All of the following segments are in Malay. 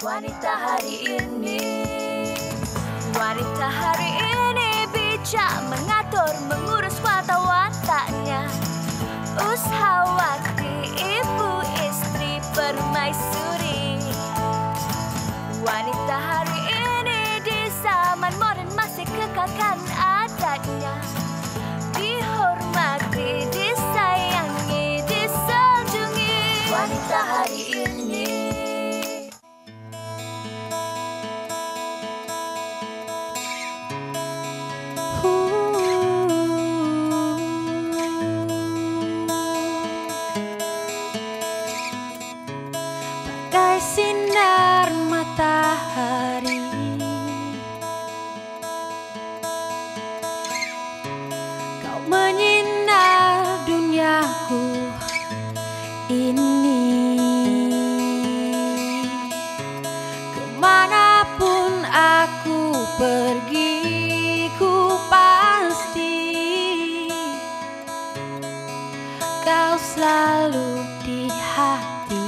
Wanita hari ini, wanita hari ini bijak mengatur, mengurus watak-wataknya. Ushawati, ibu istri permaisuri. Wanita hari ini di zaman modern masih kekalkan adatnya. Dihormati, disayangi, disanjungi. Wanita hari ini. Bagai sinar matahari, kau menyinar duniaku ini. Kemanapun aku pergi, ku pasti kau selalu di hati.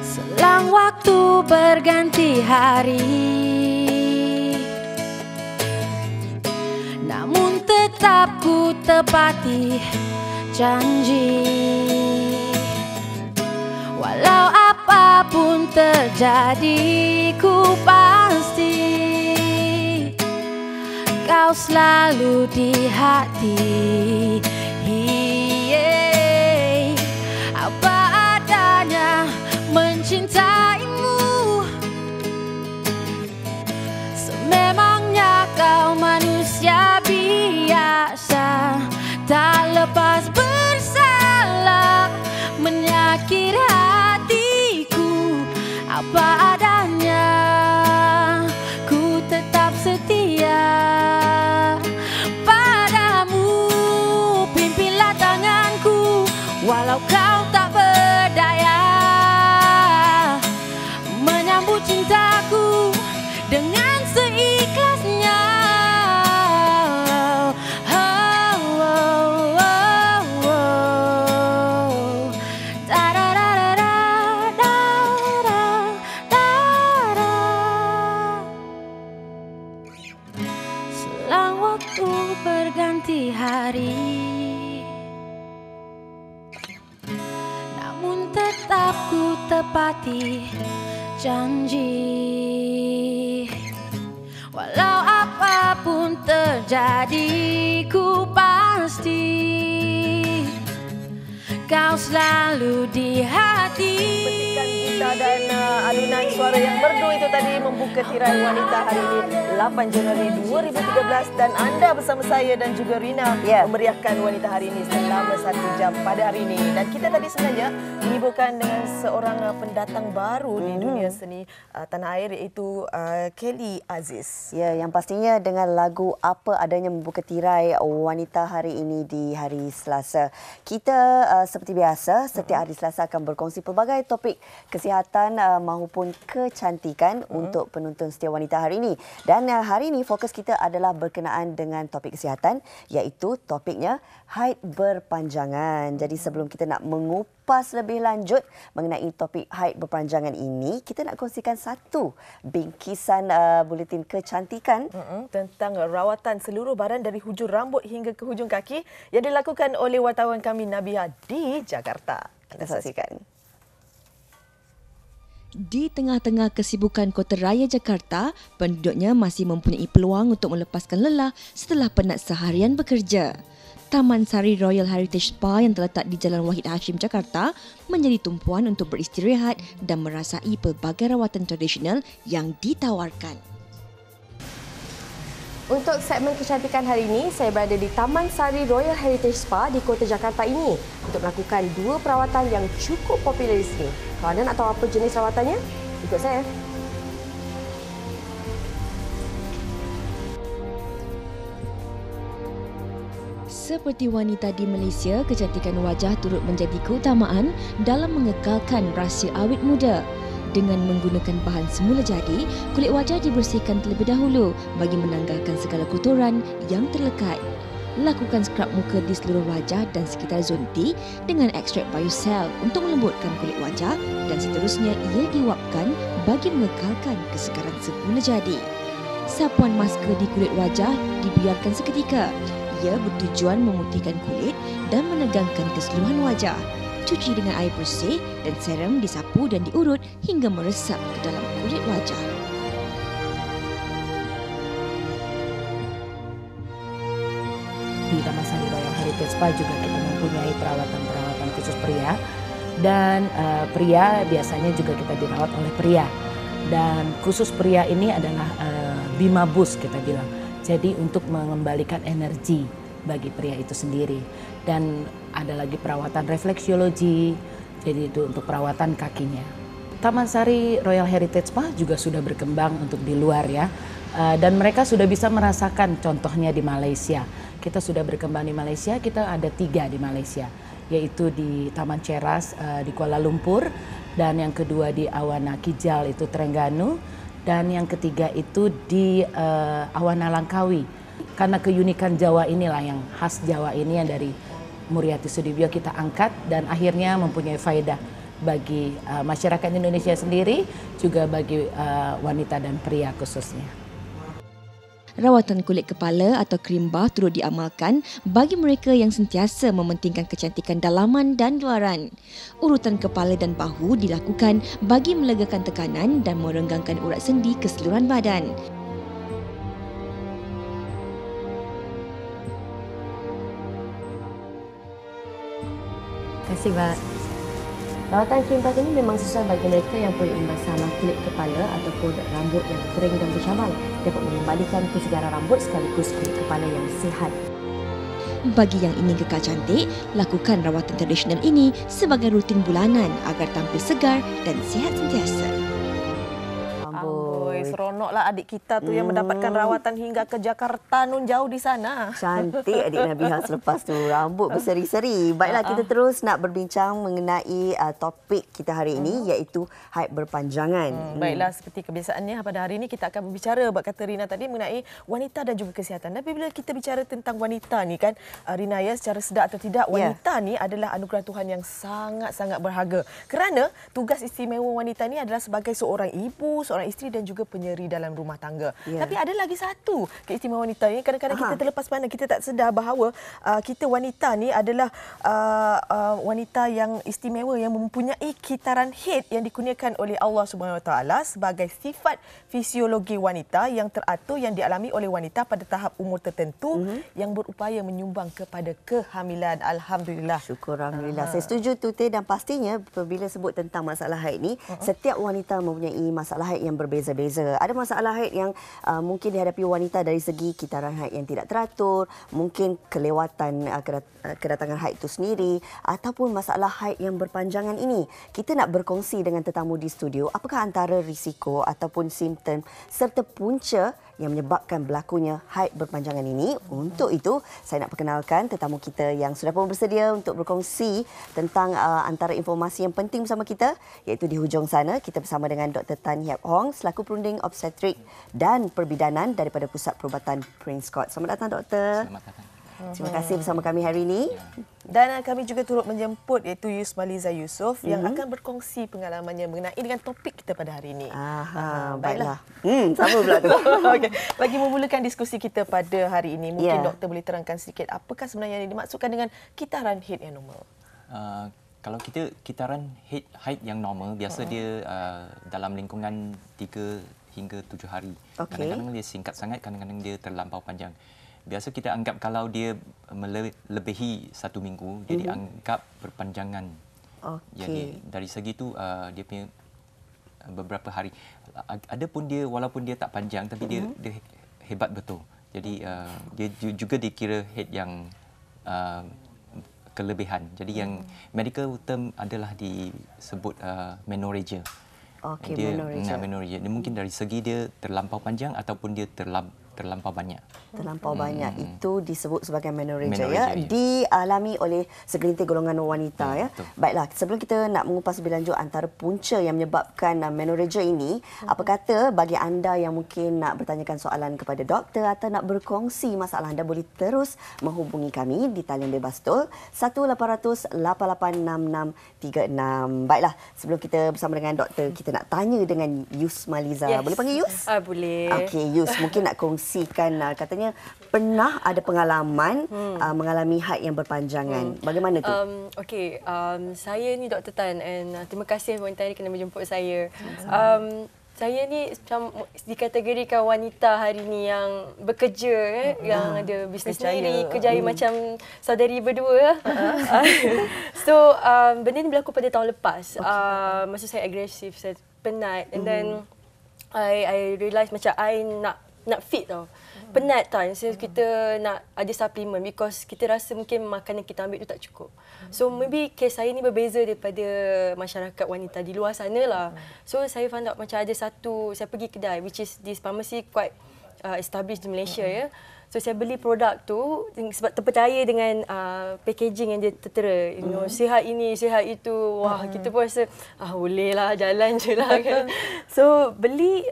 Selang waktu berganti hari, namun tetap ku tepati janji. Walau apapun terjadi, ku pasti kau selalu di hati. Apa adanya mencintaimu, sememangnya kau manusia biasa, tak lepas bersalah, menyakiti hatiku. Apa adanya, ku tetap setia padamu. Pimpinlah tanganku walau kau tak berdaya, menyambut cintaku dengan seikhlasnya. Selang waktu berganti hari, namun tetap ku tepati janji. Walau apapun terjadi, ku pasti kau selalu di hati. Petikan gitar dan alunan suara yang merdu itu tadi membuka tirai wanita hari ini 8 Januari 2013, dan anda bersama saya dan juga Rina memeriahkan wanita hari ini selama 1 jam pada hari ini. Dan kita tadi sebenarnya menyibukkan dengan seorang pendatang baru di dunia seni tanah air, iaitu Kelly Aziz. Ya, yang pastinya dengan lagu Apa Adanya membuka tirai wanita hari ini di hari Selasa. Kita seperti biasa setiap hari Selasa akan berkongsi pelbagai topik kesihatan maupun kecantikan untuk penonton setia wanita hari ini. Dan hari ini fokus kita adalah berkenaan dengan topik kesihatan, iaitu topiknya haid berpanjangan. Jadi sebelum kita nak mengupas lebih lanjut mengenai topik haid berpanjangan ini, kita nak kongsikan satu bingkisan buletin kecantikan tentang rawatan seluruh badan dari hujung rambut hingga ke hujung kaki yang dilakukan oleh wartawan kami Nabiha di Jakarta. Kita saksikan. Di tengah-tengah kesibukan Kota Raya Jakarta, penduduknya masih mempunyai peluang untuk melepaskan lelah setelah penat seharian bekerja. Taman Sari Royal Heritage Spa yang terletak di Jalan Wahid Hashim, Jakarta menjadi tumpuan untuk beristirahat dan merasai pelbagai rawatan tradisional yang ditawarkan. Untuk segmen kecantikan hari ini, saya berada di Taman Sari Royal Heritage Spa di Kota Jakarta ini untuk melakukan 2 perawatan yang cukup popular di sini. Kalau anda nak tahu apa jenis rawatannya, ikut saya. Seperti wanita di Malaysia, kecantikan wajah turut menjadi keutamaan dalam mengekalkan rahsia awet muda. Dengan menggunakan bahan semula jadi, kulit wajah dibersihkan terlebih dahulu bagi menanggalkan segala kotoran yang terlekat. Lakukan skrab muka di seluruh wajah dan sekitar zon T dengan ekstrak biocell untuk melembutkan kulit wajah dan seterusnya ia diwapkan bagi mengekalkan kesegaran semula jadi. Sapuan masker di kulit wajah dibiarkan seketika. Ia bertujuan memutihkan kulit dan menegangkan keseluruhan wajah. Cuci dengan air bersih dan serum disapu dan diurut hingga meresap ke dalam kulit wajah. Di Taman Sari Royal Heritage Spa juga kita mempunyai perawatan-perawatan khusus pria, dan pria biasanya juga kita dirawat oleh pria, dan khusus pria ini adalah Bima Boost kita bilang, jadi untuk mengembalikan energi bagi pria itu sendiri. Dan ada lagi perawatan refleksiologi, jadi itu untuk perawatan kakinya. Taman Sari Royal Heritage Spa juga sudah berkembang untuk di luar ya, dan mereka sudah bisa merasakan contohnya di Malaysia. Kita sudah berkembang di Malaysia, kita ada 3 di Malaysia, yaitu di Taman Ceras di Kuala Lumpur, dan yang kedua di Awana Kijal itu Terengganu, dan yang ketiga itu di Awana Langkawi. Karena keunikan Jawa inilah yang khas Jawa ini yang dari Muriati Sudibyo kita angkat dan akhirnya mempunyai faedah bagi masyarakat Indonesia sendiri, juga bagi wanita dan pria khususnya. Rawatan kulit kepala atau krim bah turut diamalkan bagi mereka yang sentiasa mementingkan kecantikan dalaman dan luaran. Urutan kepala dan bahu dilakukan bagi melegakan tekanan dan merenggangkan urat sendi keseluruhan badan. Terima kasih, Mbak. Rawatan krim bah ini memang sesuai bagi mereka yang mempunyai masalah kulit kepala ataupun rambut yang kering dan bercabang. Dapat mengembalikan kesegaran rambut sekaligus kulit kepala yang sihat. Bagi yang ingin kekal cantik, lakukan rawatan tradisional ini sebagai rutin bulanan agar tampil segar dan sihat sentiasa. Amboi, seronoklah adik kita tu yang mendapatkan rawatan hingga ke Jakarta nun jauh di sana. Cantik adik Nabihah selepas tu, rambut berseri-seri. Baiklah, kita terus nak berbincang mengenai topik kita hari ini, iaitu haid berpanjangan. Baiklah, seperti kebiasaannya pada hari ini kita akan berbicara, kata Rina tadi, mengenai wanita dan juga kesihatan. Tapi bila kita bicara tentang wanita ni kan, Rina, ya, secara sedar atau tidak, wanita ni adalah anugerah Tuhan yang sangat-sangat berharga. Kerana tugas istimewa wanita ni adalah sebagai seorang ibu, seorang isteri dan juga penyeri dalam rumah tangga. Tapi ada lagi satu keistimewaan wanita ni, kadang-kadang kita terlepas pandang, kita tak sedar bahawa kita wanita ni adalah wanita yang istimewa yang mempunyai kitaran haid yang dikurniakan oleh Allah Subhanahu Wa Taala sebagai sifat fisiologi wanita yang teratur yang dialami oleh wanita pada tahap umur tertentu yang berupaya menyumbang kepada kehamilan. Alhamdulillah. Syukur, Alhamdulillah. Saya setuju tu, Teh, dan pastinya bila sebut tentang masalah haid ni, setiap wanita mempunyai masalah haid yang berbeza-beza. Ada masalah haid yang mungkin dihadapi wanita dari segi kitaran haid yang tidak teratur, mungkin kelewatan kedatangan haid itu sendiri, ataupun masalah haid yang berpanjangan ini. Kita nak berkongsi dengan tetamu di studio apakah antara risiko ataupun simptom serta punca yang menyebabkan berlakunya haid berpanjangan ini. Untuk itu, saya nak perkenalkan tetamu kita yang sudah pun bersedia untuk berkongsi tentang antara informasi yang penting bersama kita, iaitu di hujung sana kita bersama dengan Dr. Tan Hiap Hong selaku perunding obstetrik dan perbidanan daripada Pusat Perubatan Prince Court. Selamat datang, Doktor. Selamat datang. Terima kasih bersama kami hari ini. Dan kami juga turut menjemput iaitu Yusmaliza Yusof yang akan berkongsi pengalamannya mengenai dengan topik kita pada hari ini. Baiklah. Sama pula tu. Okey, bagi memulakan diskusi kita pada hari ini, mungkin doktor boleh terangkan sedikit apakah sebenarnya yang dimaksudkan dengan kitaran haid yang normal? Kalau kita kitaran haid yang normal, biasa dia dalam lingkungan 3 hingga 7 hari. Kadang-kadang dia singkat sangat, kadang-kadang dia terlampau panjang. Biasa kita anggap kalau dia melebihi 1 minggu, dia dianggap berpanjangan. Jadi dari segi itu dia punya beberapa hari. Adapun dia walaupun dia tak panjang, tapi dia hebat betul. Jadi dia juga dikira head yang kelebihan. Jadi yang medical term adalah disebut menorrhagia. Menorrhagia. Dia mungkin dari segi dia terlampau panjang ataupun dia terlampau banyak. Terlampau banyak itu disebut sebagai menorrhagia Menorrhagia, ya, dialami oleh segelintir golongan wanita ya. Betul. Baiklah, sebelum kita nak mengupas lebih lanjut antara punca yang menyebabkan menorrhagia ini, apa kata bagi anda yang mungkin nak bertanyakan soalan kepada doktor atau nak berkongsi masalah anda, boleh terus menghubungi kami di talian bebas tol 1-800-886636. Baiklah, sebelum kita bersama dengan doktor, kita nak tanya dengan Yus Maliza. Boleh panggil Yus? Boleh. Okey, Yus, mungkin nak kongsikan katanya pernah ada pengalaman mengalami haid yang berpanjangan. Bagaimana tu? Okey, saya ni Dr. Tan and terima kasih wanita ni kena menjemput saya. Saya ni macam dikategorikan wanita hari ni yang bekerja, yang ada bisnes sendiri, kerjaya macam saudari berdua. So, benda ni berlaku pada tahun lepas. Masa saya agresif, saya penat, and then I realise macam I nak fit tau. Penat tau. So, kita nak ada suplemen because kita rasa mungkin makanan kita ambil tu tak cukup. So maybe kes saya ni berbeza daripada masyarakat wanita di luar sana lah. So saya found out macam ada satu, saya pergi kedai which is this pharmacy quite established di Malaysia ya. So saya beli produk tu sebab terpercaya dengan packaging yang dia tertera, you know, sihat ini, sihat itu. Wah, kita pun rasa boleh lah, jalan je lah kan. So beli,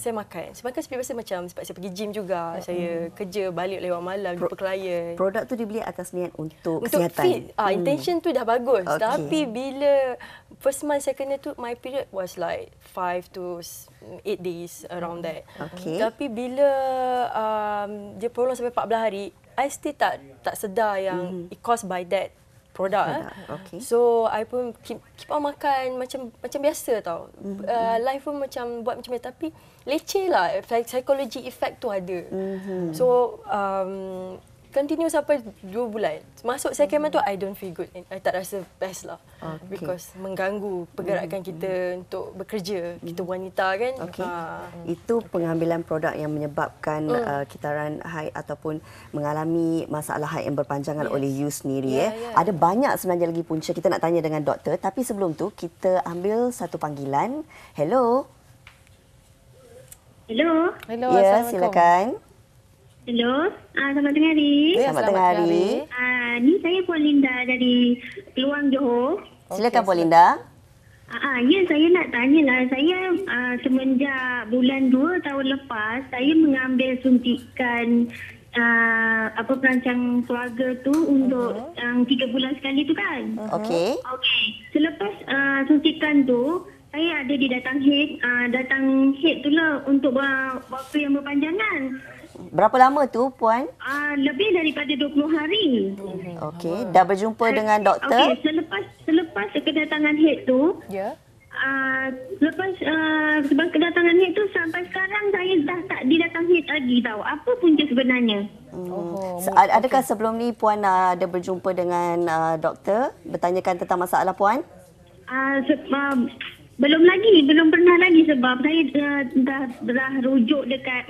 saya makan. Saya makan seperti biasa macam sebab saya pergi gym juga. Saya kerja balik lewat malam jumpa klien. Produk tu dibeli atas niat untuk kesihatan. Fit. Intention tu dah bagus. Tapi bila first month saya kena tu, my period was like 5 to 8 days around that. Tapi bila dia prolong sampai 14 hari, I still tak sedar yang it caused by that product. So I pun keep on makan macam biasa tau. Life pun macam buat macam biasa, tapi leceh lah. Psychology effect tu ada. So continue sampai 2 bulan. Masuk second month tu, I don't feel good. I tak rasa best lah. Because mengganggu pergerakan kita untuk bekerja. Kita wanita kan. Itu pengambilan produk yang menyebabkan kitaran haid ataupun mengalami masalah haid yang berpanjangan oleh you sendiri. Ada banyak sebenarnya lagi punca kita nak tanya dengan doktor. Tapi sebelum tu, kita ambil satu panggilan. Hello. Hello. Ya, silakan. Hello, selamat tengah hari. Selamat tengah hari. Ni saya Puan Linda dari Peluang Johor. Silakan Puan Linda. Ya, saya nak tanyalah. Saya semenjak bulan 2 tahun lepas, saya mengambil suntikan perancang keluarga tu untuk 3 bulan sekali tu kan. Okey. Selepas suntikan tu, saya ada datang head tu lah untuk waktu yang berpanjangan. Berapa lama tu, Puan? Lebih daripada 20 hari. Okey, dah berjumpa dengan doktor? Selepas kedatangan head tu, sebab kedatangan head tu sampai sekarang saya dah tak didatang head lagi tau. Apa punca sebenarnya? Adakah sebelum ni Puan ada berjumpa dengan doktor, bertanyakan tentang masalah Puan? Belum pernah lagi sebab saya dah rujuk dekat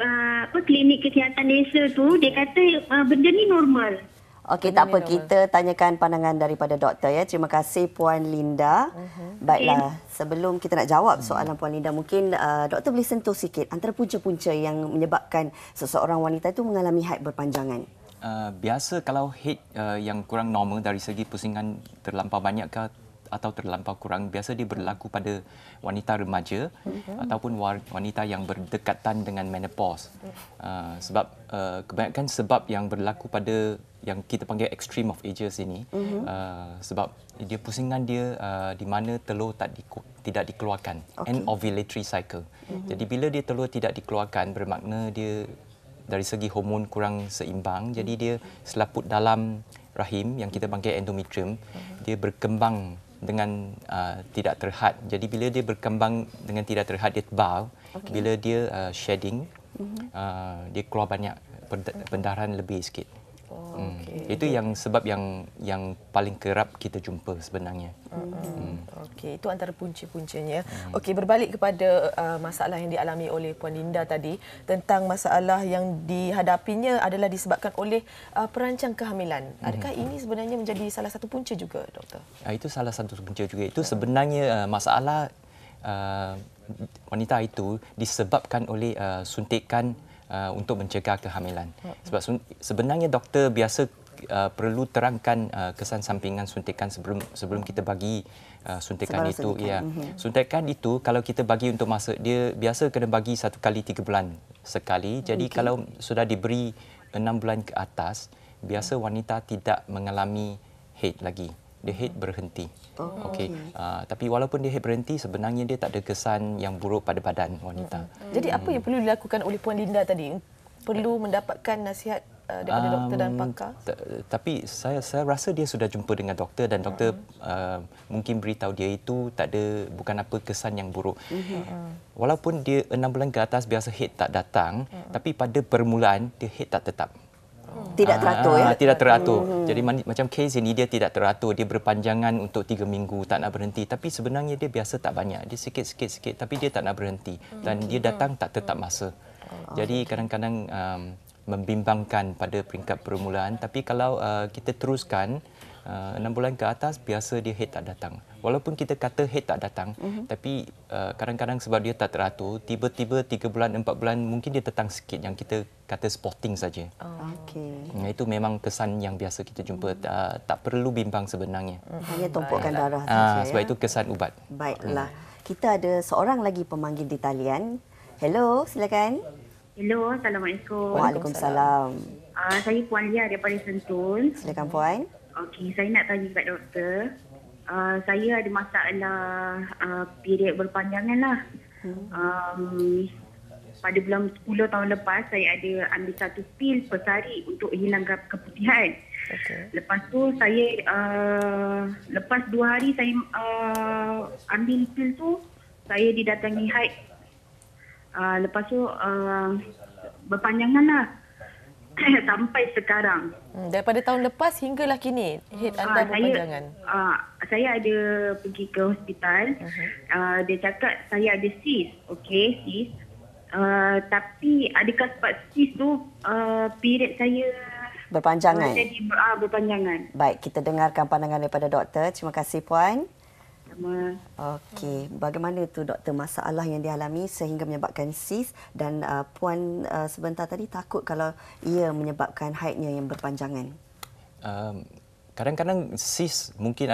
klinik kesihatan desa tu. Dia kata benda ni normal. Okey, tak apa. Kita tanyakan pandangan daripada doktor ya. Terima kasih Puan Linda. Baiklah, sebelum kita nak jawab soalan Puan Linda, mungkin doktor boleh sentuh sikit antara punca-punca yang menyebabkan seseorang wanita itu mengalami haid berpanjangan. Biasa kalau haid yang kurang normal dari segi pusingan terlampau banyak atau terlampau kurang, biasa dia berlaku pada wanita remaja ataupun wanita yang berdekatan dengan menopause. Sebab kebanyakan sebab yang berlaku pada yang kita panggil extreme of ages ini, sebab dia pusingan dia di mana telur tidak dikeluarkan, anovulatory cycle. Jadi bila dia telur tidak dikeluarkan, bermakna dia dari segi hormon kurang seimbang, jadi dia selaput dalam rahim yang kita panggil endometrium, dia berkembang dengan tidak terhad. Jadi bila dia berkembang dengan tidak terhad, dia tebal. Bila dia shedding, dia keluar banyak pendarahan lebih sikit. Itu yang sebab yang paling kerap kita jumpa sebenarnya. Okey, itu antara punca-puncanya. Okey, berbalik kepada masalah yang dialami oleh Puan Linda tadi tentang masalah yang dihadapinya adalah disebabkan oleh perancang kehamilan. Adakah ini sebenarnya menjadi salah satu punca juga, doktor? Itu salah satu punca juga. Itu sebenarnya masalah wanita itu disebabkan oleh suntikan untuk mencegah kehamilan. Sebab sebenarnya doktor biasa perlu terangkan kesan sampingan suntikan sebelum kita bagi suntikan itu. Ya, suntikan itu kalau kita bagi untuk masa, dia biasa kena bagi 1 kali 3 bulan sekali. Jadi kalau sudah diberi 6 bulan ke atas, biasa wanita tidak mengalami haid lagi. Dia haid berhenti. Tapi walaupun dia haid berhenti, sebenarnya dia tak ada kesan yang buruk pada badan wanita. Jadi apa yang perlu dilakukan oleh Puan Linda tadi? Perlu mendapatkan nasihat daripada doktor dan pakar? Tapi saya rasa dia sudah jumpa dengan doktor dan doktor mungkin beritahu dia itu bukan apa kesan yang buruk. Walaupun dia 6 bulan ke atas biasa haid tak datang, tapi pada permulaan dia haid tak tetap. Tidak teratur ya? Tidak teratur. Jadi macam kes ini dia tidak teratur. Dia berpanjangan untuk 3 minggu, tak nak berhenti. Tapi sebenarnya dia biasa tak banyak. Dia sikit-sikit, tapi dia tak nak berhenti. Dan dia datang tak tetap masa. Jadi kadang-kadang membimbangkan pada peringkat permulaan. Tapi kalau kita teruskan 6 bulan ke atas, biasa dia haid tak datang. Walaupun kita kata haid tak datang, tapi kadang-kadang sebab dia tak teratur, tiba-tiba 3 bulan, 4 bulan, mungkin dia datang sikit yang kita kata spotting saja. Itu memang kesan yang biasa kita jumpa. Tak perlu bimbang sebenarnya. Hanya tumpukan darah saja. Sebab itu kesan ubat. Baiklah. Kita ada seorang lagi pemanggil di talian. Hello, silakan. Hello, Assalamualaikum. Waalaikumsalam. Saya Puan Lia daripada Sentul. Silakan Puan. Okey, saya nak tanya kat doktor. Saya ada masalah period berpanjangan lah. Pada bulan 10 tahun lepas, saya ada ambil 1 pil per hari untuk hilangkan keputihan. Lepas tu saya, lepas 2 hari saya ambil pil tu, saya didatangi haid. Lepas tu berpanjangan lah. Sampai sekarang. Daripada tahun lepas hinggalah kini, haid anda berpanjangan. Saya ada pergi ke hospital. Dia cakap saya ada cyst. Okey, cyst. Tapi adakah sebab cyst tu period saya berpanjangan? Jadi berpanjangan. Baik, kita dengarkan pandangan daripada doktor. Terima kasih Puan. Sama. Okey, bagaimana tu doktor masalah yang dialami sehingga menyebabkan cyst dan Puan sebentar tadi takut kalau ia menyebabkan haidnya yang berpanjangan? Kadang-kadang cyst mungkin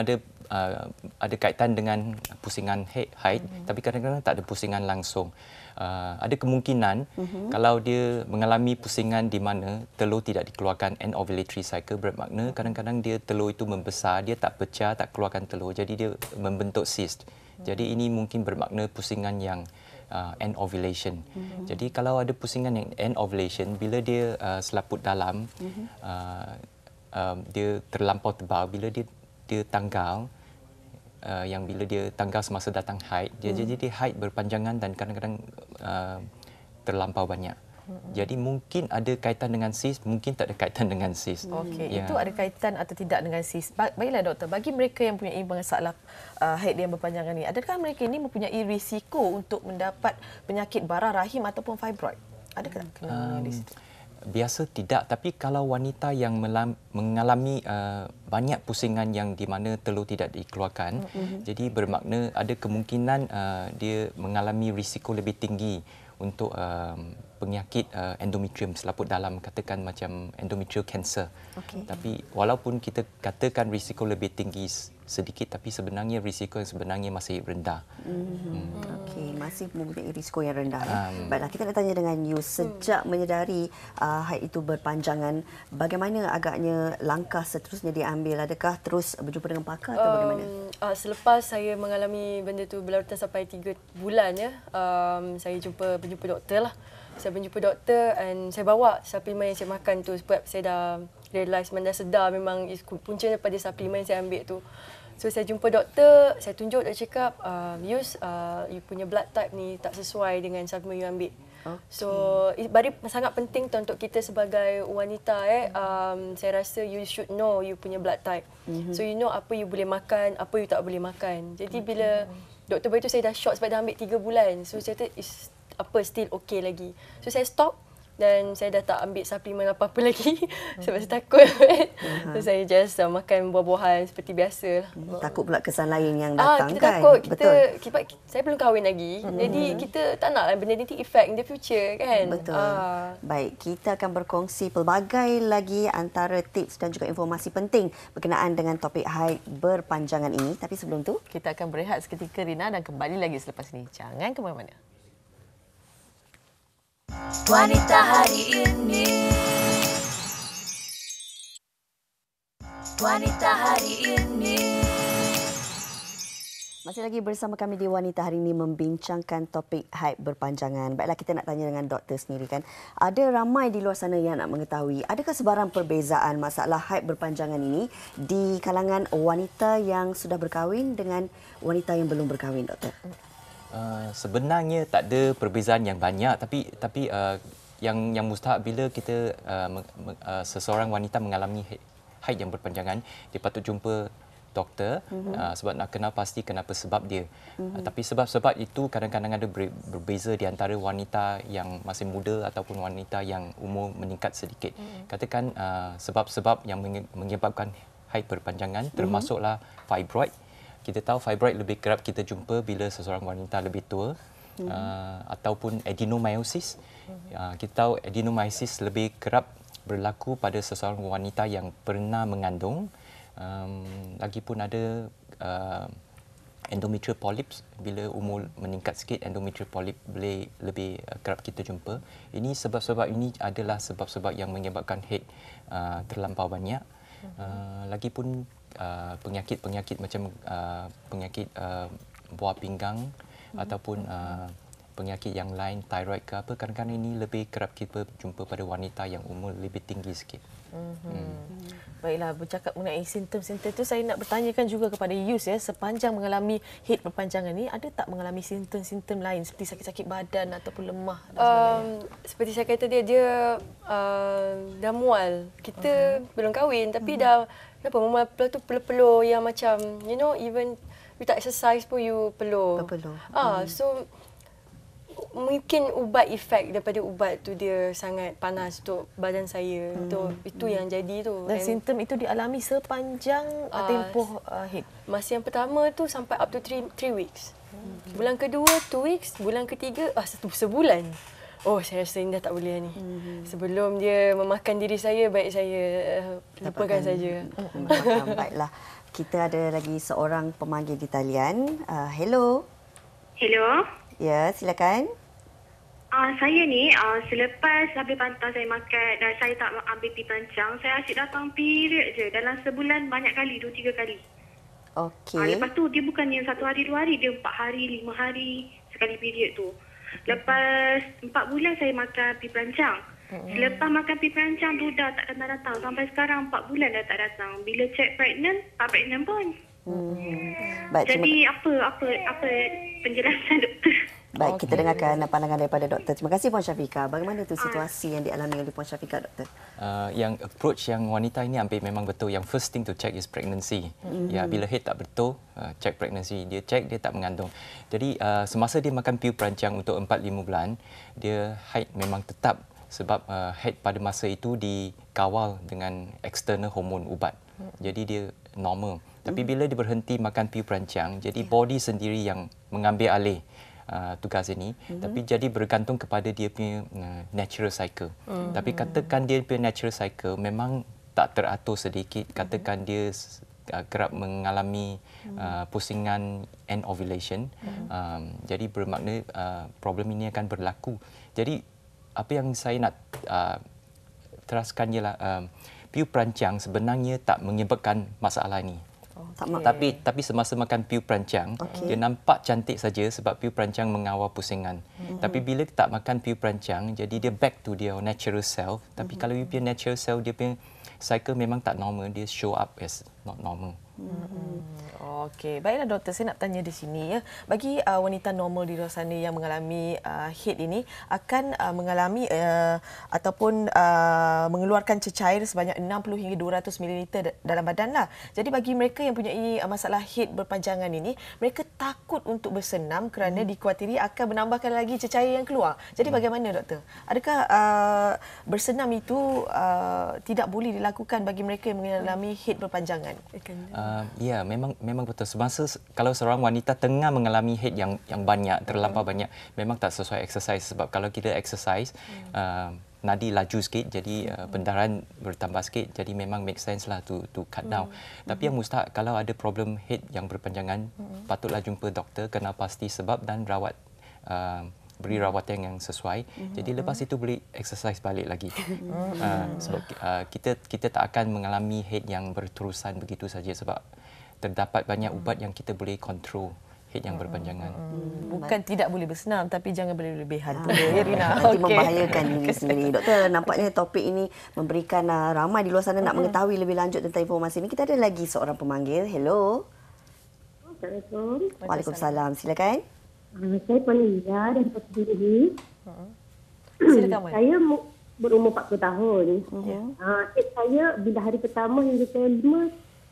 ada kaitan dengan pusingan haid, tapi kadang-kadang tak ada pusingan langsung. Ada kemungkinan kalau dia mengalami pusingan di mana telur tidak dikeluarkan end ovulatory cycle, bermakna kadang-kadang dia telur itu membesar, dia tak pecah, tak keluarkan telur, jadi dia membentuk cyst. Jadi ini mungkin bermakna pusingan yang end ovulation. Jadi kalau ada pusingan yang end ovulation, bila dia selaput dalam, dia terlampau tebal, bila dia tanggal, yang bila dia tanggal semasa datang haid, jadi dia haid berpanjangan dan kadang-kadang terlampau banyak. Jadi mungkin ada kaitan dengan cyst, mungkin tak ada kaitan dengan cyst. Okey, itu ada kaitan atau tidak dengan cyst. Baiklah doktor, bagi mereka yang mempunyai masalah haid yang berpanjangan ini, adakah mereka ini mempunyai risiko untuk mendapat penyakit bara rahim ataupun fibroid? Adakah kena di situ? Biasa tidak, tapi kalau wanita yang mengalami banyak pusingan yang di mana telur tidak dikeluarkan, jadi bermakna ada kemungkinan dia mengalami risiko lebih tinggi untuk penyakit endometrium, selaput dalam, katakan macam endometrial cancer. Tapi walaupun kita katakan risiko lebih tinggi sedikit, tapi sebenarnya risiko yang sebenarnya masih rendah. Okey, masih mempunyai risiko yang rendah. Baiklah, kita nak tanya dengan you, sejak menyedari haid itu berpanjangan, bagaimana agaknya langkah seterusnya diambil? Adakah terus berjumpa dengan pakar atau bagaimana? Selepas saya mengalami benda tu berlarutan sampai 3 bulan ya, saya berjumpa doktor lah. Saya berjumpa doktor dan saya bawa suplemen yang saya makan tu sebab saya dah realise, dah sedar memang puncanya pada suplemen yang saya ambil tu. So saya jumpa doktor, saya tunjuk, dia cakap, Yus, you punya blood type ni tak sesuai dengan suplemen you ambil. So sangat penting untuk kita sebagai wanita, saya rasa you should know you punya blood type. So you know apa you boleh makan, apa you tak boleh makan. Jadi bila doktor beritahu, saya dah shock sebab dah ambil 3 bulan. So saya kata still okay lagi. So saya stop. dan saya dah tak ambil suplemen apa-apa lagi sebab saya takut. So saya just makan buah-buahan seperti biasa. Takut pula kesan lain yang datang kita kan? Takut. Betul. Saya belum kahwin lagi. Jadi kita tak nak benda ni effect in the future kan. Betul. Baik, kita akan berkongsi pelbagai lagi antara tips dan juga informasi penting berkenaan dengan topik haid berpanjangan ini. Tapi sebelum tu, kita akan berehat seketika Rina dan kembali lagi selepas ini. Jangan ke mana-mana. Wanita hari ini. Wanita hari ini. masih lagi bersama kami di Wanita hari ini membincangkan topik haid berpanjangan. Baiklah, kita nak tanya dengan doktor sendiri kan. Ada ramai di luar sana yang nak mengetahui, adakah sebarang perbezaan masalah haid berpanjangan ini di kalangan wanita yang sudah berkahwin dengan wanita yang belum berkahwin, doktor? Sebenarnya tak ada perbezaan yang banyak, tapi yang mustahak bila kita seseorang wanita mengalami haid yang berpanjangan, dia patut jumpa doktor sebab nak kenal pasti kenapa sebab dia. Tapi sebab-sebab itu kadang-kadang ada berbeza di antara wanita yang masih muda ataupun wanita yang umur meningkat sedikit. Katakan sebab-sebab yang menyebabkan haid berpanjangan termasuklah fibroid. Kita tahu fibroid lebih kerap kita jumpa bila seseorang wanita lebih tua, ataupun adenomyosis. Kita tahu adenomyosis lebih kerap berlaku pada seseorang wanita yang pernah mengandung. Lagipun ada endometrial polyps. Bila umur meningkat sikit, endometrial polyps boleh lebih kerap kita jumpa. Ini sebab-sebab ini adalah sebab-sebab yang menyebabkan haid terlampau banyak. Lagipun penyakit-penyakit macam penyakit buah pinggang ataupun penyakit yang lain, thyroid ke apa, kadang-kadang ini lebih kerap kita jumpa pada wanita yang umur lebih tinggi sikit. Baiklah, bercakap mengenai simptom-simptom itu, saya nak bertanyakan juga kepada Yus ya, sepanjang mengalami haid berpanjangan ni, ada tak mengalami simptom-simptom lain seperti sakit-sakit badan ataupun lemah dan sebagainya? Seperti saya kata dia dah mual. Kita belum kahwin tapi dah mual tu peluh-peluh yang macam even you tak exercise pun you peluh. So mungkin ubat efek daripada ubat tu dia sangat panas untuk badan saya. Itu yang jadi tu. Dan simptom itu dialami sepanjang tempoh haid. Masa yang pertama tu sampai up to 3 weeks. Bulan kedua 2 weeks, bulan ketiga sebulan. Oh, saya rasa ini dah tak boleh ni. Sebelum dia memakan diri saya, baik saya lupakan saja. Baiklah. Kita ada lagi seorang pemanggil di talian. Hello. Hello. Ya, silakan. Saya ni selepas habis pantang saya makan dan saya tak ambil pi pancang, saya asyik datang period je. Dalam sebulan banyak kali, 2-3 kali. Okey. Lepas tu dia bukannya 1 hari 2 hari, dia 4 hari 5 hari sekali period tu. Lepas 4 bulan saya makan pi pancang. Selepas makan pi pancang tu dah tak datang. Sampai sekarang 4 bulan dah tak datang. Bila check pregnant, tak pregnant pun. Baik, jadi apa penjelasan doktor? Baik, kita dengarkan pandangan daripada doktor. Terima kasih Puan Syafiqah. Bagaimana tu situasi yang dialami oleh Puan Syafiqah, doktor? Yang approach yang wanita ini ambil memang betul. Yang first thing to check is pregnancy. Ya, bila haid tak betul, check pregnancy. Dia check dia tak mengandung. Jadi semasa dia makan pil perancang untuk 4-5 bulan, dia haid memang tetap sebab haid pada masa itu dikawal dengan external hormon ubat. Jadi dia normal. Tapi bila dia berhenti makan pil perancang, jadi body sendiri yang mengambil alih tugas ini, tapi jadi bergantung kepada dia punya natural cycle. Tapi katakan dia punya natural cycle memang tak teratur sedikit, katakan dia kerap mengalami pusingan end ovulation, jadi bermakna problem ini akan berlaku. Jadi apa yang saya nak teraskan ialah pil perancang sebenarnya tak menyebabkan masalah ini. Tapi semasa makan pil perancang, dia nampak cantik saja sebab pil perancang mengawal pusingan. Tapi bila tak makan pil perancang, jadi dia back to their natural self. Tapi kalau you punya natural self, dia punya cycle memang tak normal, dia show up as not normal. Okey, baiklah doktor, saya nak tanya di sini ya. Bagi wanita normal di luar sana yang mengalami HEAT ini akan mengalami ataupun mengeluarkan cecair sebanyak 60 hingga 200 ml dalam badan lah. Jadi bagi mereka yang mempunyai masalah HEAT berpanjangan ini, mereka takut untuk bersenam kerana dikuatiri akan menambahkan lagi cecair yang keluar. Jadi bagaimana doktor? Adakah bersenam itu tidak boleh dilakukan bagi mereka yang mengalami HEAT berpanjangan? Ya, memang betul. Semasa kalau seorang wanita tengah mengalami HEAT yang banyak, terlampau banyak, memang tak sesuai exercise. Sebab kalau kita exercise, nadi laju sikit, jadi pendarahan bertambah sikit, jadi memang make sense lah to cut down. Tapi yang mustahak, kalau ada problem HEAT yang berpanjangan, patutlah jumpa doktor, kena pasti sebab dan rawat. Beri rawatan yang sesuai. Jadi lepas itu boleh exercise balik lagi. Sebab kita tak akan mengalami HEAT yang berterusan begitu saja sebab terdapat banyak ubat yang kita boleh kontrol HEAT yang berpanjangan. Bukan tidak boleh bersenam, tapi jangan berlebihan. Ya, Rina. Nanti membahayakan diri sendiri. Doktor, nampaknya topik ini memberikan ramai di luar sana nak mengetahui lebih lanjut tentang informasi ini. Kita ada lagi seorang pemanggil. Hello. Assalamualaikum. Waalaikumsalam. Silakan. Saya Puan Liza dari Kota Diri. Silakan, Puan. Saya berumur 40 tahun. Saya bila hari pertama hingga ke-5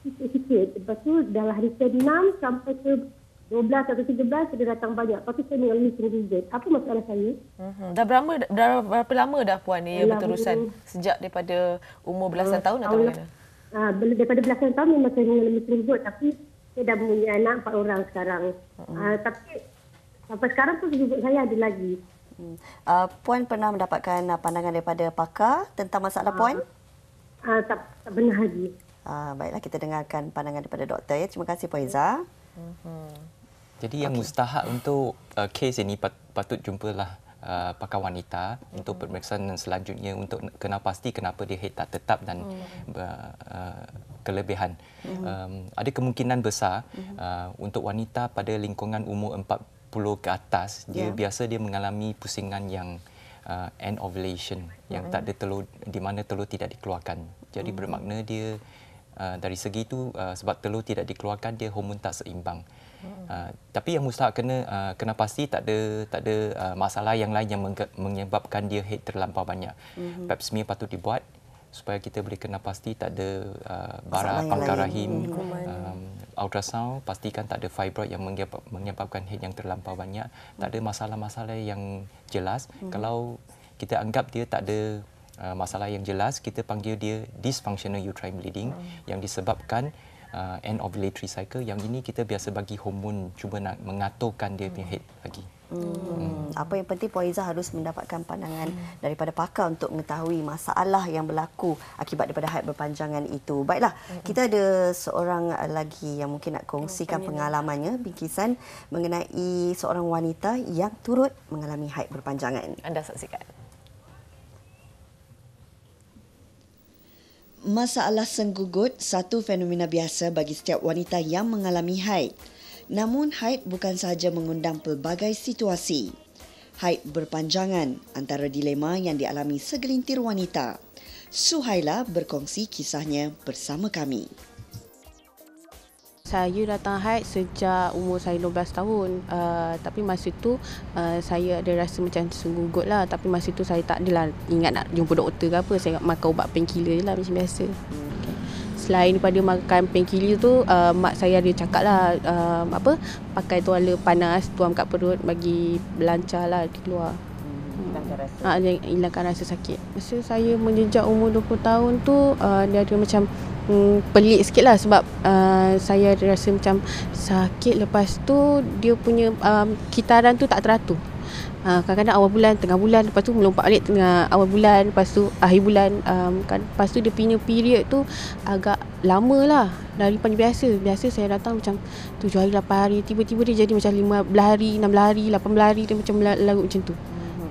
sikit-sikit. Lepas tu dalam hari ke-6 sampai ke 12 atau 13 sudah datang banyak. Lepas tu saya mengalami sendiri. Apa masalah saya? Dah berapa lama dah Puan ni berterusan? Sejak daripada umur belasan tahun atau bagaimana? Daripada belasan tahun memang saya mengalami sendiri. Tapi saya dah mempunyai anak 4 orang sekarang. Tapi sampai sekarang pun juga saya ada lagi. Puan pernah mendapatkan pandangan daripada pakar tentang masalah Puan? Tak pernah lagi. Baiklah, kita dengarkan pandangan daripada doktor ya. Terima kasih Puan Iza. Jadi yang mustahak untuk kes ini patut jumpalah pakar wanita untuk pemeriksaan selanjutnya untuk kena pasti kenapa dia HEAT tak tetap dan kelebihan. Ada kemungkinan besar untuk wanita pada lingkungan umur 40 ke atas, dia biasa dia mengalami pusingan yang end ovulation, yang tak ada telur, di mana telur tidak dikeluarkan. Jadi bermakna dia dari segi itu sebab telur tidak dikeluarkan, dia hormon tak seimbang. Tapi yang mustahak kena pasti tak ada masalah yang lain yang menyebabkan dia HEAT terlampau banyak. Pap smear patut dibuat supaya kita boleh kena pasti tak ada bara pangkal rahim. Ultrasound pastikan tak ada fibroid yang menyebabkan HEAT yang terlampau banyak. Tak ada masalah-masalah yang jelas. Kalau kita anggap dia tak ada masalah yang jelas, kita panggil dia dysfunctional uterine bleeding yang disebabkan end ovulatory cycle. Yang ini kita biasa bagi hormon cuba nak mengaturkan dia punya HEAT lagi. Apa yang penting Puan Iza harus mendapatkan pandangan daripada pakar untuk mengetahui masalah yang berlaku akibat daripada haid berpanjangan itu. Baiklah, kita ada seorang lagi yang mungkin nak kongsikan pengalamannya, bingkisan mengenai seorang wanita yang turut mengalami haid berpanjangan. Anda saksikan. Masalah senggugut satu fenomena biasa bagi setiap wanita yang mengalami haid. Namun haid bukan sahaja mengundang pelbagai situasi. Haid berpanjangan antara dilema yang dialami segelintir wanita. Suhaila berkongsi kisahnya bersama kami. Saya datang haid sejak umur saya 12 tahun. Tapi masa tu saya ada rasa macam senggugut lah. Tapi masa tu saya tak adalah ingat nak jumpa doktor ke apa. Saya makan ubat painkiller je lah macam biasa. Selain daripada makan painkiller tu, mak saya ada cakap lah pakai tuala panas tuam kat perut bagi lancar lah keluar. Hilangkan rasa sakit. Masa saya menjejak umur 20 tahun tu, dia ada macam pelik sikit lah sebab saya ada rasa macam sakit. Lepas tu dia punya kitaran tu tak teratur. Kadang-kadang awal bulan, tengah bulan, lepas tu melompat balik tengah awal bulan, lepas tu akhir bulan. Lepas tu dia punya period tu agak lama lah daripada biasa. Biasa saya datang macam 7 hari, 8 hari. Tiba-tiba dia jadi macam 15 hari, 16 hari, 18 hari. Dia macam larut macam tu.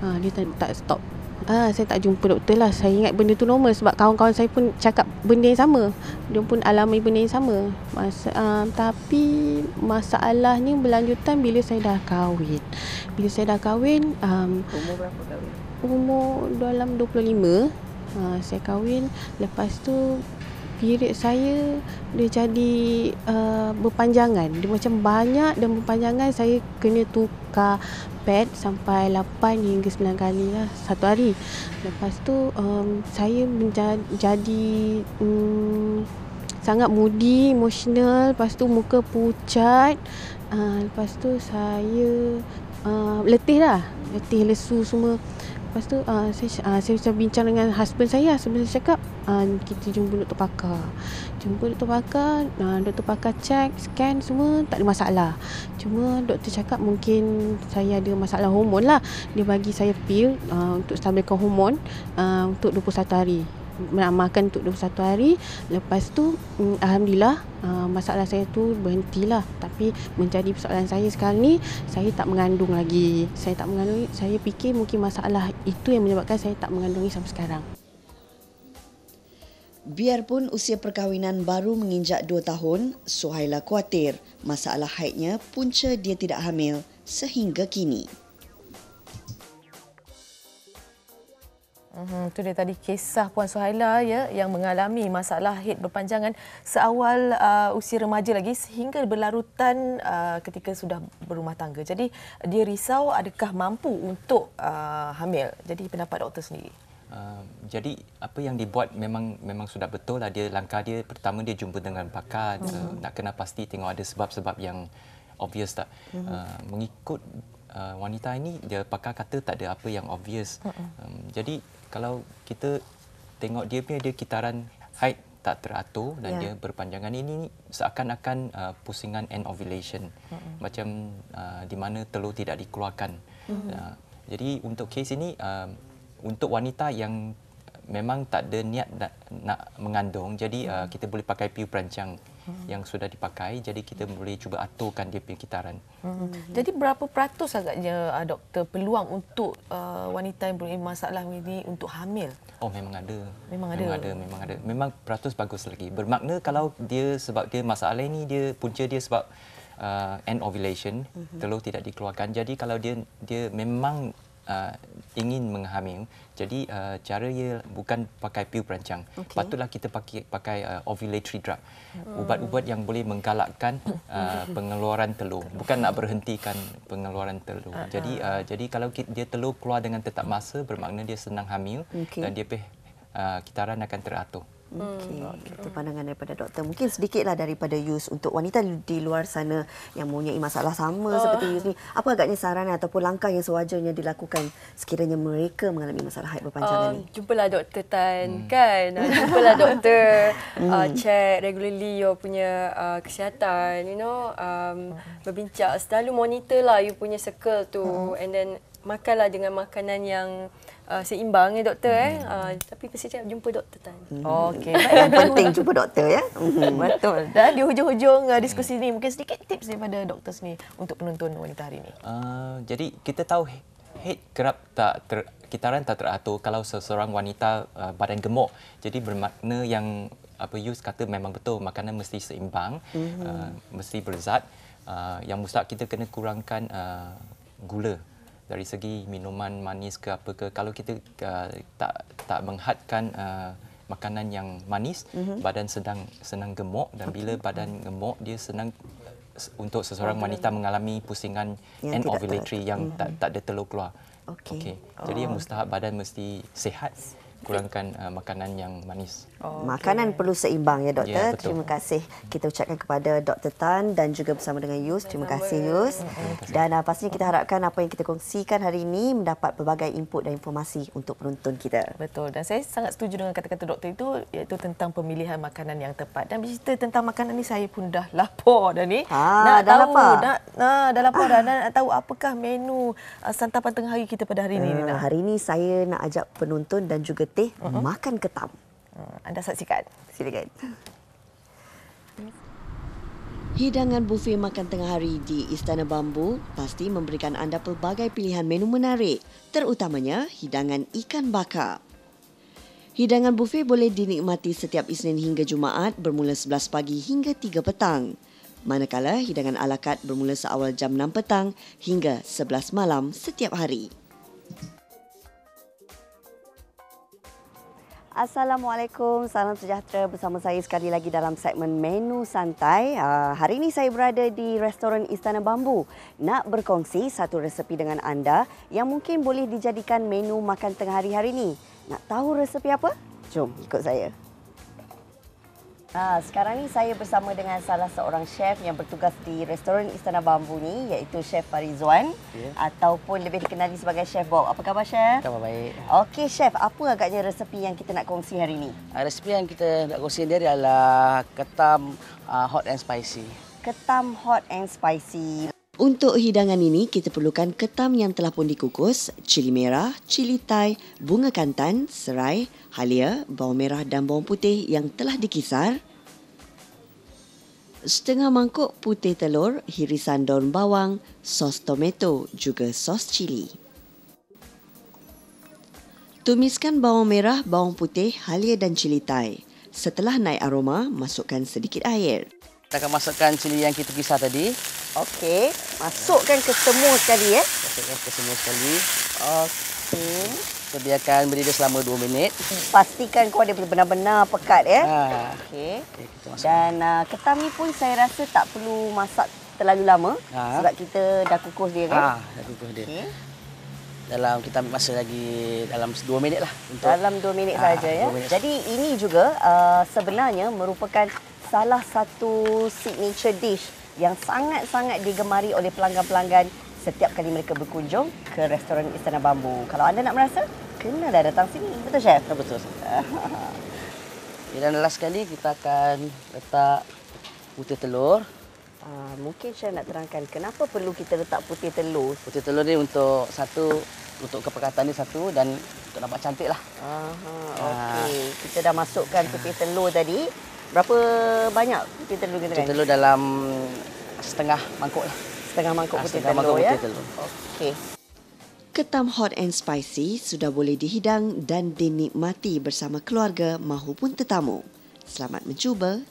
Dia tak stop. Saya tak jumpa doktor lah. Saya ingat benda tu normal sebab kawan-kawan saya pun cakap benda yang sama. Dia pun alami benda yang sama. Tapi masalahnya berlanjutan bila saya dah kahwin. Bila saya dah kahwin, umur berapa kahwin? Umur dalam 25. Saya kahwin. Lepas tu period saya dia jadi berpanjangan. Dia macam banyak dan berpanjangan. Saya kena tukar pad sampai 8 hingga 9 kali lah satu hari. Lepas tu saya menjadi sangat moody, emotional. Lepas tu muka pucat. Lepas tu saya letih lah. Letih, lesu semua. Lepas tu saya macam bincang dengan husband saya. Husband saya cakap kita jumpa doktor pakar. Doktor pakar check, scan semua tak ada masalah. Cuma doktor cakap mungkin saya ada masalah hormon lah. Dia bagi saya pil untuk stabilkan hormon untuk 21 hari. Makan untuk 21 hari. Lepas tu alhamdulillah masalah saya tu berhentilah. Tapi menjadi persoalan saya sekarang ni, saya tak mengandung lagi. Saya fikir mungkin masalah itu yang menyebabkan saya tak mengandungi sampai sekarang. Biarpun usia perkahwinan baru menginjak 2 tahun, Suhaila khawatir masalah haidnya punca dia tidak hamil sehingga kini. Itu dia tadi kisah Puan Suhaila ya, yang mengalami masalah haid berpanjangan seawal usia remaja lagi sehingga berlarutan ketika sudah berumah tangga. Jadi dia risau adakah mampu untuk hamil. Jadi pendapat doktor sendiri. Jadi apa yang dibuat memang sudah betul lah. Langkah dia pertama dia jumpa dengan pakar, nak kena pasti tengok ada sebab-sebab yang obvious tak. Mengikut wanita ini, dia pakar kata tak ada apa yang obvious. Jadi kalau kita tengok dia kitaran haid tak teratur dan dia berpanjangan, ini seakan-akan pusingan end ovulation. Macam di mana telur tidak dikeluarkan. Jadi untuk kes ini, untuk wanita yang memang tak ada niat nak mengandung, jadi kita boleh pakai pil perancang yang sudah dipakai. Jadi kita boleh cuba aturkan dia punya kitaran. Jadi berapa peratus agaknya doktor peluang untuk wanita yang mempunyai masalah ini untuk hamil? Oh, memang ada. Memang ada. Memang peratus bagus lagi. Bermakna kalau dia sebab dia masalah ini, dia punca dia sebab end ovulation, telur tidak dikeluarkan. Jadi kalau dia memang ingin menghamil, jadi cara dia bukan pakai pil perancang. Patutlah kita pakai ovulatory drug. Ubat-ubat yang boleh menggalakkan pengeluaran telur, bukan nak berhentikan pengeluaran telur. Jadi kalau dia telur keluar dengan tetap masa, bermakna dia senang hamil dan dia kitaran akan teratur. Itu pandangan daripada doktor. Mungkin sedikitlah daripada Yus untuk wanita di luar sana yang mempunyai masalah sama seperti Yus ni. Apa agaknya saran ataupun langkah yang sewajarnya dilakukan sekiranya mereka mengalami masalah haid berpanjangan ni? Jumpalah Dr. Tan kan. Jumpalah doktor. Check regularly you punya kesihatan, berbincang, selalu monitor lah you punya circle tu, and then makanlah dengan makanan yang seimbang ya doktor. Tapi mesti cakap jumpa Dr. Tan. Okey. Yang penting jumpa doktor ya. Betul. Dan di hujung-hujung diskusi ini mungkin sedikit tips daripada doktor sendiri untuk penonton wanita hari ini. Jadi kita tahu haid kerap kitaran tak teratur kalau seseorang wanita badan gemuk. Jadi bermakna yang Yus kata memang betul, makanan mesti seimbang, mesti berzat. Yang mustahak kita kena kurangkan gula. Dari segi minuman manis ke apa ke, kalau kita tak menghadkan makanan yang manis, badan senang gemuk, dan bila badan gemuk dia senang untuk seseorang wanita mengalami pusingan end ovulatory yang tak ada telur keluar. Jadi yang mustahak badan mesti sihat, kurangkan makanan yang manis. Makanan perlu seimbang ya doktor. Ya, terima kasih kita ucapkan kepada Dr. Tan dan juga bersama dengan Yus. Terima kasih Yus. Dan pastinya kita harapkan apa yang kita kongsikan hari ini mendapat pelbagai input dan informasi untuk penonton kita. Betul, dan saya sangat setuju dengan kata-kata doktor itu, iaitu tentang pemilihan makanan yang tepat. Dan bercerita tentang makanan ni, saya pun dah lapar dah ni. Nak lapar dah nak tahu apakah menu santapan tengah hari kita pada hari ini. Hari ini saya nak ajak penonton dan juga teh makan ketam. Anda saksikan. Silakan. Hidangan bufet makan tengah hari di Istana Bambu pasti memberikan anda pelbagai pilihan menu menarik, terutamanya hidangan ikan bakar. Hidangan bufet boleh dinikmati setiap Isnin hingga Jumaat bermula 11 pagi hingga 3 petang. Manakala hidangan ala carte bermula seawal jam 6 petang hingga 11 malam setiap hari. Assalamualaikum, salam sejahtera bersama saya sekali lagi dalam segmen Menu Santai. Hari ini saya berada di restoran Istana Bambu nak berkongsi satu resepi dengan anda yang mungkin boleh dijadikan menu makan tengah hari-hari ini. Nak tahu resepi apa? Jom ikut saya. Sekarang ni saya bersama dengan salah seorang chef yang bertugas di restoran Istana Bambu ni, iaitu Chef Farizwan ataupun lebih dikenali sebagai Chef Bob. Apa khabar, Chef? Khabar baik. Okey, Chef, apa agaknya resepi yang kita nak kongsi hari ini? Resepi yang kita nak kongsi ni adalah ketam hot and spicy. Ketam hot and spicy. Untuk hidangan ini, kita perlukan ketam yang telah pun dikukus, cili merah, cili thai, bunga kantan, serai, halia, bawang merah dan bawang putih yang telah dikisar, setengah mangkuk putih telur, hirisan daun bawang, sos tomato, juga sos cili. Tumiskan bawang merah, bawang putih, halia dan cili thai. Setelah naik aroma, masukkan sedikit air. Kita akan masukkan cili yang kita kisar tadi. Okey, masukkan ke semua sekali Masukkan ke semua sekali. Okey. Kita biarkan berida selama 2 minit. Pastikan kuah dia benar-benar pekat Okey. Kita masuk. Dan ketam ni pun saya rasa tak perlu masak terlalu lama sebab kita dah kukus dia kan? Dah kukus dia. Okay. Dalam kita ambil masa lagi dalam 2 minit lah. Untuk dalam 2 minit saja ya. Jadi ini juga sebenarnya merupakan salah satu signature dish yang sangat-sangat digemari oleh pelanggan-pelanggan setiap kali mereka berkunjung ke restoran Istana Bambu. Kalau anda nak merasa, kenalah datang sini. Betul, Chef? Betul. Dan last sekali kita akan letak putih telur. Mungkin Chef nak terangkan kenapa perlu kita letak putih telur? Putih telur ni untuk kepekatan ni satu dan untuk nampak cantik lah. Okey. Kita dah masukkan putih telur tadi. Berapa banyak putih telur kita kan? Putih telur dalam setengah mangkuk lah. Setengah mangkuk putih telur ya? Okey. Ketam hot and spicy sudah boleh dihidang dan dinikmati bersama keluarga mahupun tetamu. Selamat mencuba.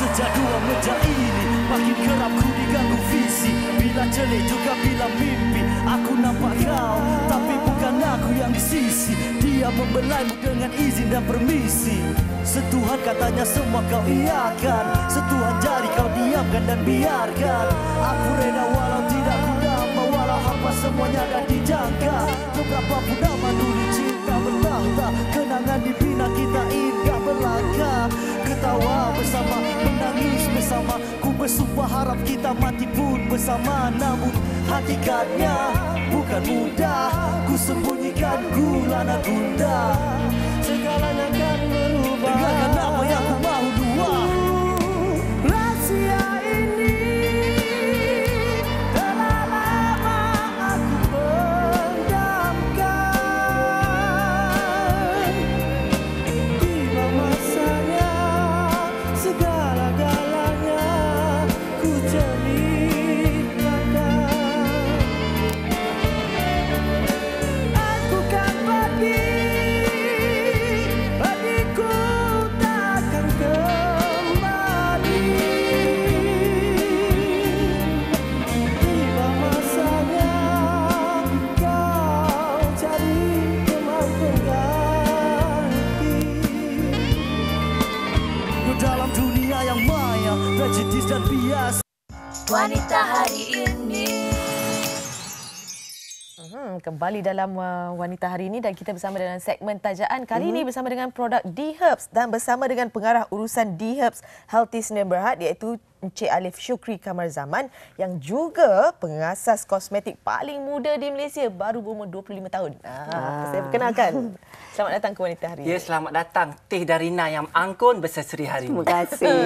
Sejak 2 meja ini makin kerap ku diganggu visi. Bila celik juga bila mimpi, aku nampak kau tapi bukan aku yang di sisi. Dia membelaimu dengan izin dan permisi. Sentuhan katanya semua kau iakan, sentuhan jari kau diamkan dan biarkan. Aku reda walau tidak ku dapat, walau hampa semuanya dah dijangka. Beberapa pun nama dulu cinta bertahta, kenangan dibina kita indah berlangkah. Ketawa bersama, menangis bersama, ku bersumpah harap kita mati pun bersama. Namun hakikatnya bukan mudah, ku sembunyikan gulana gundah. Segalanya akan berubah, dengarkan apa yang ku mahu dua. Rahasia ini telah lama aku pendamkan. Tiba masanya segala-galanya ku ceritakan. Aku kan pergi, bagiku takkan kembali. Tiba masanya kau cari teman pengganti. Dalam dunia yang maya, prejudis dan bias. Wanita hari ini. Kembali dalam Wanita Hari ini dan kita bersama dengan segmen tajaan. Kali ini bersama dengan produk D-Herbs dan bersama dengan pengarah urusan D-Herbs Healthy Sdn Bhd iaitu Encik Alif Syukri Kamar Zaman yang juga pengasas kosmetik paling muda di Malaysia, baru berumur 25 tahun. Saya perkenalkan. Selamat datang ke Wanita Hari. Ya, selamat datang Teh Darina yang anggun berseri hari ini. Terima kasih.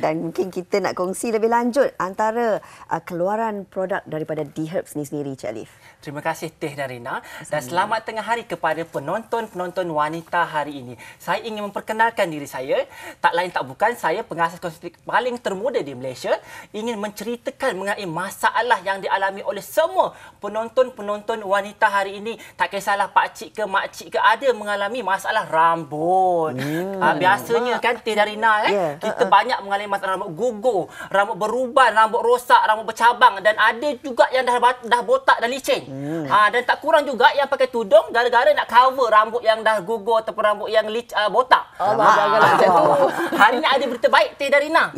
Dan mungkin kita nak kongsi lebih lanjut antara keluaran produk daripada D-Herbs ni sendiri, Cik Alif. Terima kasih Teh Darina dan selamat tengah hari kepada penonton-penonton wanita hari ini. Saya ingin memperkenalkan diri saya. Tak lain tak bukan, saya pengasas kosmetik paling termuda di Malaysia, ingin menceritakan mengenai masalah yang dialami oleh semua penonton-penonton wanita hari ini. Tak kisahlah pakcik ke makcik ke, ada mengalami masalah rambut. Biasanya kan Teh Darina kita banyak mengalami masalah rambut gugur, rambut beruban, rambut rosak, rambut bercabang dan ada juga yang dah botak, dah licin. Dan tak kurang juga yang pakai tudung gara-gara nak cover rambut yang dah gugur ataupun rambut yang botak. Janganlah macam tu. Hari ini ada berita baik Teh Darina.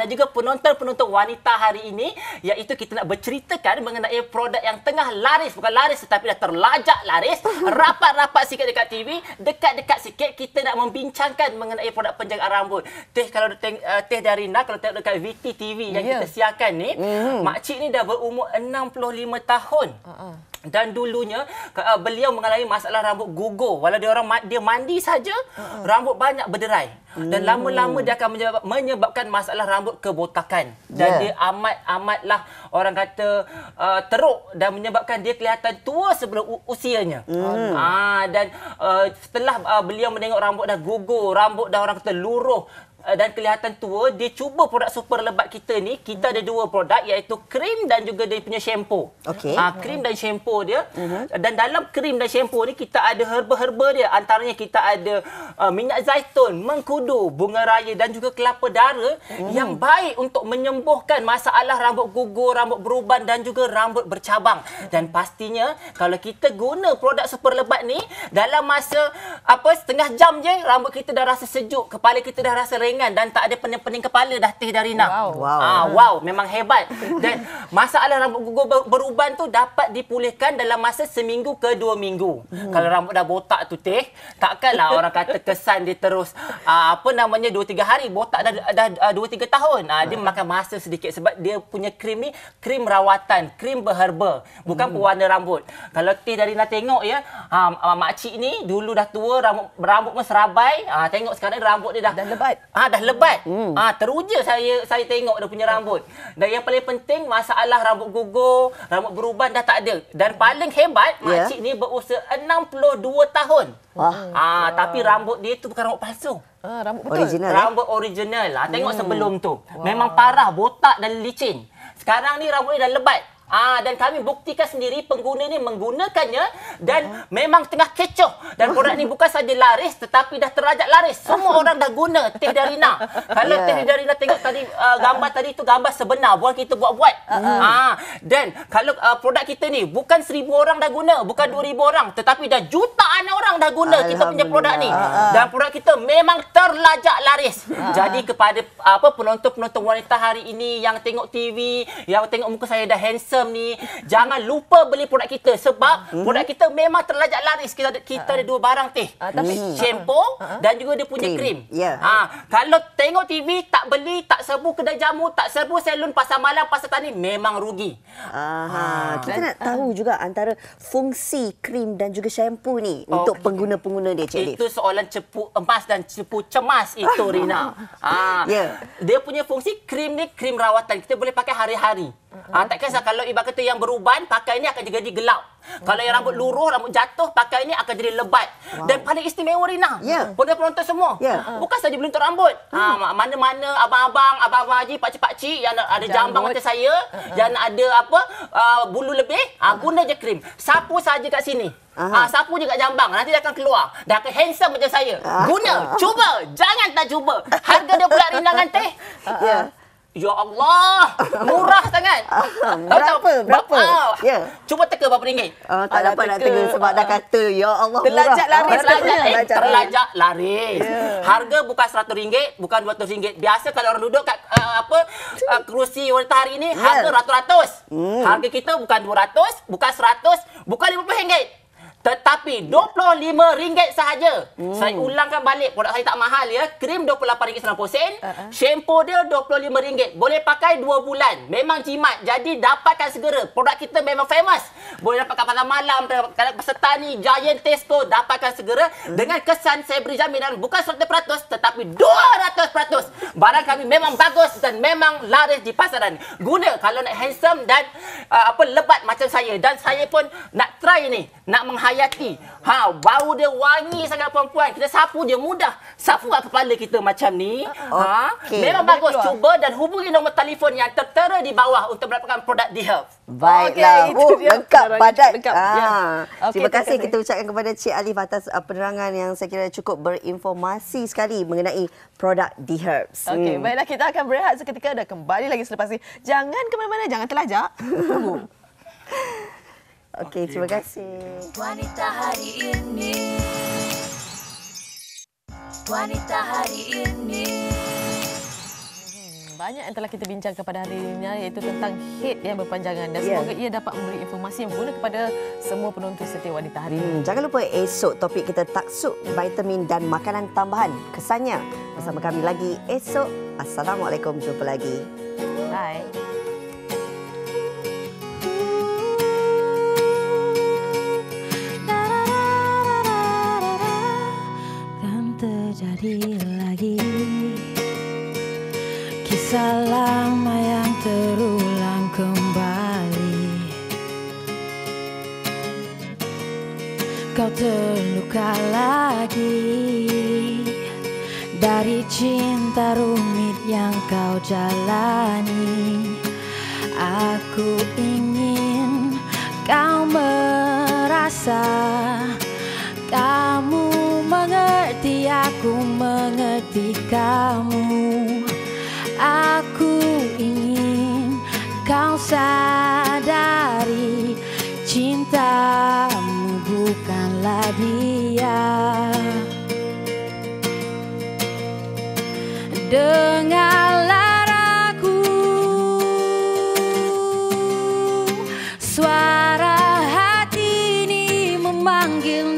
Dan juga penonton-penonton wanita hari ini, iaitu kita nak berceritakan mengenai produk yang tengah laris, bukan laris tetapi dah terlajak laris. Rapat-rapat sikit dekat TV, dekat-dekat sikit kita nak membincangkan mengenai produk penjagaan rambut. Teh, kalau Teh Darina kalau tengok dekat VTV yang kita siarkan ni, makcik ni dah berumur 65 tahun. Dan dulunya beliau mengalami masalah rambut gugur. Walau dia mandi saja, rambut banyak berderai. Dan lama-lama dia akan menyebabkan masalah rambut kebotakan. Dan dia amatlah orang kata teruk dan menyebabkan dia kelihatan tua sebelum usianya. Dan setelah beliau menengok rambut dah gugur, rambut dah orang kata luruh dan kelihatan tua, dia cuba produk super lebat kita ni. Kita ada dua produk, iaitu krim dan juga dia punya shampoo. Krim dan shampoo dia. Dan dalam krim dan shampoo ni kita ada herba-herba dia. Antaranya kita ada minyak zaitun, mengkudu, bunga raya dan juga kelapa dara yang baik untuk menyembuhkan masalah rambut gugur, rambut beruban dan juga rambut bercabang. Dan pastinya kalau kita guna produk super lebat ni, dalam masa setengah jam je rambut kita dah rasa sejuk, kepala kita dah rasa ringan dan tak ada pening-pening kepala dah Teh Darina. Wow, memang hebat. Dan masalah rambut gugur beruban tu dapat dipulihkan dalam masa seminggu ke 2 minggu. Kalau rambut dah botak tu Teh, takkanlah orang kata kesan dia terus 2-3 hari, botak dah 2-3 tahun. Dia makan masa sedikit sebab dia punya krim ni krim rawatan, krim berherba, bukan pewarna rambut. Kalau Teh Darina tengok ya, makcik ni dulu dah tua, rambut pun serabai. Tengok sekarang rambut dia dah lebat. Dah lebat. Teruja saya tengok dia punya rambut. Dan yang paling penting, masalah rambut gugur, rambut beruban dah tak ada. Dan paling hebat, makcik ni berusia 62 tahun. Tapi rambut dia tu bukan rambut palsu. Rambut betul. Original. Rambut original. Tengok sebelum tu. Memang parah, botak dan licin. Sekarang ni rambut dia dah lebat. Dan kami buktikan sendiri pengguna ni menggunakannya dan memang tengah kecoh. Dan produk ni bukan saja laris tetapi dah terlajak laris. Semua orang dah guna Teh Darina. Kalau Teh Darina tengok tadi gambar tadi tu gambar sebenar, bukan kita buat-buat. Dan kalau produk kita ni bukan 1,000 orang dah guna, bukan 2,000 orang, tetapi dah jutaan orang dah guna kita punya produk ni. Dan produk kita memang terlajak laris. Jadi kepada penonton-penonton wanita hari ini yang tengok TV, yang tengok muka saya dah handsome ni, jangan lupa beli produk kita sebab produk kita memang terlajak laris. Kita ada dua barang Teh. Shampoo dan juga dia punya krim. Kalau tengok TV tak beli, tak serbu kedai jamu, tak serbu salon, pasar malam, pasar tani, memang rugi. Kita nak tahu juga antara fungsi krim dan juga shampoo ni untuk pengguna-pengguna dia, Cik Alif. Itu soalan cepu emas dan cepu cemas itu, Rina. Dia punya fungsi, krim ni krim rawatan. Kita boleh pakai hari-hari. Tak kisah kalau ibarat kata yang beruban, pakai ini akan jadi gelap. Kalau yang rambut luruh, rambut jatuh, pakai ini akan jadi lebat. Dan paling istimewa, Rina, penonton semua, bukan saja beli untuk rambut. Mana-mana abang-abang, abang-abang haji, pakcik-pakcik yang ada jambang macam saya, yang ada bulu lebih, guna je krim. Sapu saja kat sini. Sapu je kat jambang, nanti dia akan keluar. Dah akan handsome macam saya. Guna, cuba, jangan tak cuba. Harga dia pula, Rina kan Teh? Ya Allah, murah sangat. Berapa? Cuba teka berapa ringgit? Tak dapat nak teka sebab dah kata ya Allah murah. Terlajak laris. Terlajak laris. Harga bukan RM100, bukan RM200. Biasa kalau orang duduk kat kerusi wanita hari ini, harga ratus-ratus. Harga kita bukan 200, bukan 100, bukan RM50. Tetapi Tetapi RM25 sahaja. Saya ulangkan balik, produk saya tak mahal ya. Krim RM28.90, shampoo dia RM25. Boleh pakai 2 bulan. Memang jimat. Jadi dapatkan segera. Produk kita memang famous. Boleh dapatkan pasar malam, pasar tani, Giant, Tesco, dapatkan segera. Dengan kesan saya beri jaminan bukan 100% tetapi 200%. Barang kami memang bagus dan memang laris di pasaran. Guna kalau nak handsome dan lebat macam saya. Dan saya pun nak try ni, nak menghayati. Bau dia wangi sangat perempuan. Kita sapu dia mudah. Sapu kat kepala kita macam ni. Memang bagus. Cuba dan hubungi nombor telefon yang tertera di bawah untuk mendapatkan produk D-Herbs. Baiklah. Lengkap padat. Terima kasih kita ucapkan kepada Cik Alif atas penerangan yang saya kira cukup berinformasi sekali mengenai produk D-Herbs. Okey, baiklah, kita akan berehat seketika dan kembali lagi selepas ini. Jangan ke mana-mana, jangan terlajak. Okey, terima kasih. Wanita hari ini. Wanita hari ini. Banyak yang telah kita bincangkan pada hari ini iaitu tentang haid yang berpanjangan dan semoga ia dapat memberi informasi yang berguna kepada semua penonton setia wanita hari ini. Jangan lupa esok topik kita taksub vitamin dan makanan tambahan. Kesannya bersama kami lagi esok. Assalamualaikum, jumpa lagi. Bye. Terjadi lagi kisah lama yang terulang kembali. Kau terluka lagi dari cinta rumit yang kau jalani. Aku ingin kau merasa kamu mengerti, aku mengerti kamu. Aku ingin kau sadari cintamu bukanlah dia. Dengarlah aku, suara hati ini memanggil